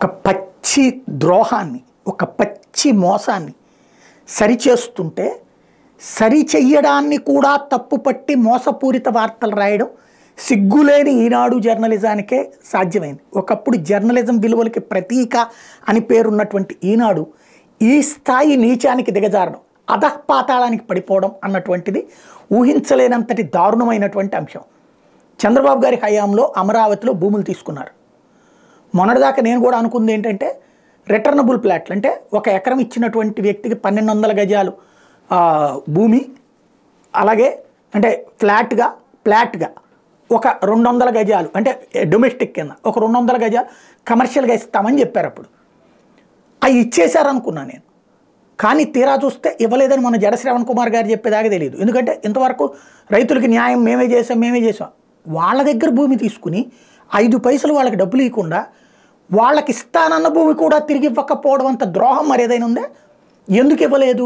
ఒక పచ్చి ద్రోహాన్ని, ఒక పచ్చి మోసాన్ని సరిచేస్తుంటే సరిచెయ్యడాన్ని కూడా తప్పుపట్టి మోసపూరిత వార్తలు రాయడం సిగ్గులేని ఈనాడు జర్నలిజానికే సాధ్యమైంది. ఒకప్పుడు జర్నలిజం విలువలకి ప్రతీక అని పేరున్నటువంటి ఈనాడు ఈ స్థాయి నీచానికి దిగజారడం, అధఃపాతాళానికి పడిపోవడం అన్నటువంటిది ఊహించలేనంతటి దారుణమైనటువంటి అంశం. చంద్రబాబు గారి హయాంలో అమరావతిలో భూములు తీసుకున్నారు. మొన్నటిదాకా నేను కూడా అనుకుంది ఏంటంటే రిటర్నబుల్ ప్లాట్లు, అంటే ఒక ఎకరం ఇచ్చినటువంటి వ్యక్తికి 1200 గజాలు భూమి, అలాగే అంటే ఫ్లాట్గా ఒక 200 గజాలు అంటే డొమెస్టిక్ కింద ఒక 200 గజాలు కమర్షియల్గా ఇస్తామని చెప్పారు. అప్పుడు అవి ఇచ్చేశారనుకున్నాను నేను. కానీ తీరా చూస్తే ఇవ్వలేదని మన జడ శ్రవణ్ కుమార్ గారు చెప్పేదాకా తెలియదు. ఎందుకంటే ఇంతవరకు రైతులకి న్యాయం మేమే చేసాం. వాళ్ళ దగ్గర భూమి తీసుకుని 5 పైసలు వాళ్ళకి డబ్బులు ఇవ్వకుండా వాళ్ళకి ఇస్తానన్న భూమి కూడా తిరిగి ఇవ్వకపోవడం అంత ద్రోహం మరేదైనా ఉందా? ఎందుకు ఇవ్వలేదు?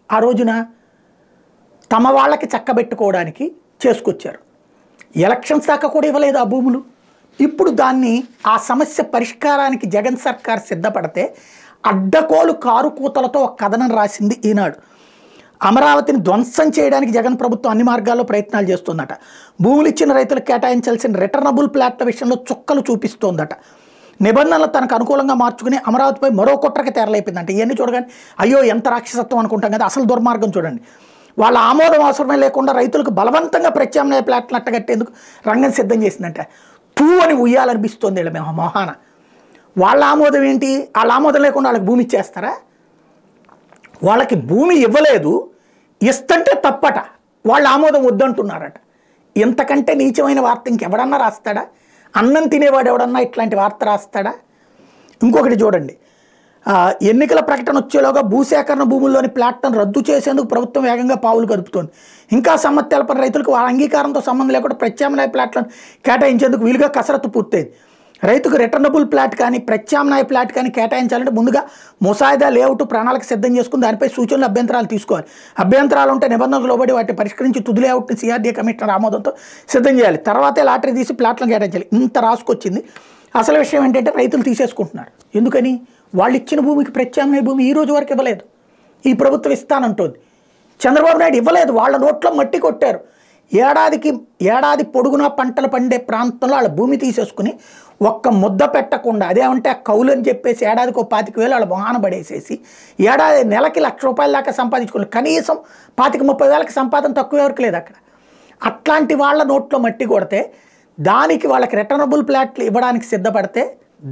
ఆ రోజున తమ వాళ్ళకి చక్కబెట్టుకోవడానికి చేసుకొచ్చారు. ఎలక్షన్స్ దాకా కూడా ఇవ్వలేదు ఆ భూములు. ఇప్పుడు దాన్ని ఆ సమస్య పరిష్కారానికి జగన్ సర్కార్ సిద్ధపడితే అడ్డకోలు కారు కూతలతో ఒక కథనం రాసింది ఈనాడు. అమరావతిని ధ్వంసం చేయడానికి జగన్ ప్రభుత్వం అన్ని మార్గాల్లో ప్రయత్నాలు చేస్తుందట. భూములు ఇచ్చిన రైతులకు కేటాయించాల్సిన రిటర్నబుల్ ప్లాట్ల విషయంలో చుక్కలు చూపిస్తోందట. నిబంధనలు తనకు అనుకూలంగా మార్చుకుని అమరావతిపై మరో కుట్రకి తెరలేపిందంట. ఇవన్నీ చూడగానే అయ్యో ఎంత రాక్షసత్వం అనుకుంటాం కదా, అసలు దుర్మార్గం చూడండి. వాళ్ళ ఆమోదం అవసరమే లేకుండా రైతులకు బలవంతంగా ప్రత్యామ్నాయ ప్లాట్లు అట్టగట్టేందుకు రంగం సిద్ధం చేసిందంట. తూ అని ఉయ్యాలనిపిస్తోంది వీళ్ళ మేము మొహాన. వాళ్ళ ఆమోదం ఏంటి? వాళ్ళ ఆమోదం లేకుండా వాళ్ళకి భూమి ఇచ్చేస్తారా? వాళ్ళకి భూమి ఇవ్వలేదు, ఇస్తంటే తప్పట, వాళ్ళ ఆమోదం వద్దంటున్నారట. ఇంతకంటే నీచమైన వార్త ఇంకెవడన్నా రాస్తాడా? అన్నం తినేవాడు ఎవడన్నా ఇట్లాంటి వార్త రాస్తాడా? ఇంకొకటి చూడండి, ఎన్నికల ప్రకటన వచ్చేలోగా భూసేకరణ భూముల్లోని ప్లాట్లను రద్దు చేసేందుకు ప్రభుత్వం వేగంగా పావులు కదుపుతోంది. ఇంకా సమ్మతి తెలపని రైతులకు వాళ్ళ అంగీకారంతో సంబంధం లేకుండా ప్రత్యామ్నాయ ప్లాట్లను కేటాయించేందుకు వీలుగా కసరత్తు పూర్తయింది. రైతుకు రిటర్నబుల్ ప్లాట్ కానీ ప్రత్యామ్నాయ ప్లాట్ కానీ కేటాయించాలంటే ముందుగా ముసాయిదా లేఅవుట్ ప్రణాళిక సిద్ధం చేసుకుని దానిపై సూచనలు అభ్యంతరాలు తీసుకోవాలి. అభ్యంతరాలు ఉంటే నిబంధనలు లోబడి వాటిని పరిష్కరించి తుది లేఅవుట్ని సిఆర్డీఏ కమిషనర్ ఆమోదంతో సిద్ధం చేయాలి. తర్వాతే లాటరీ తీసి ప్లాట్లను కేటాయించాలి. ఇంత రాసుకొచ్చింది. అసలు విషయం ఏంటంటే రైతులు తీసేసుకుంటున్నారు. ఎందుకని? వాళ్ళు ఇచ్చిన భూమికి ప్రత్యామ్నాయ భూమి ఈ రోజు వరకు ఇవ్వలేదు. ఈ ప్రభుత్వం ఇస్తానంటోంది. చంద్రబాబు నాయుడు ఇవ్వలేదు. వాళ్ళ నోట్లో మట్టి కొట్టారు. ఏడాది పొడుగునా పంటలు పండే ప్రాంతంలో వాళ్ళ భూమి తీసేసుకుని ఒక్క ముద్ద పెట్టకుండా, అదేమంటే ఆ కౌలు అని చెప్పేసి ఏడాదికి 25,000 వాళ్ళ మొహాన పడేసేసి నెలకి ₹1,00,000 దాకా సంపాదించుకున్నారు. కనీసం 25,000-30,000 సంపాదన తక్కువ ఎవరికి లేదు అక్కడ. అట్లాంటి వాళ్ళ నోట్లో మట్టి కొడితే దానికి వాళ్ళకి రిటర్నబుల్ ప్లాట్లు ఇవ్వడానికి సిద్ధపడితే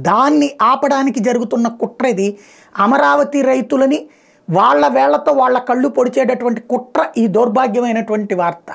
దాన్ని ఆపడానికి జరుగుతున్న కుట్ర ఇది. అమరావతి రైతులని వాళ్ళ వేళ్లతో వాళ్ళ కళ్ళు పొడిచేటటువంటి కుట్ర ఈ దౌర్భాగ్యమైనటువంటి వార్త.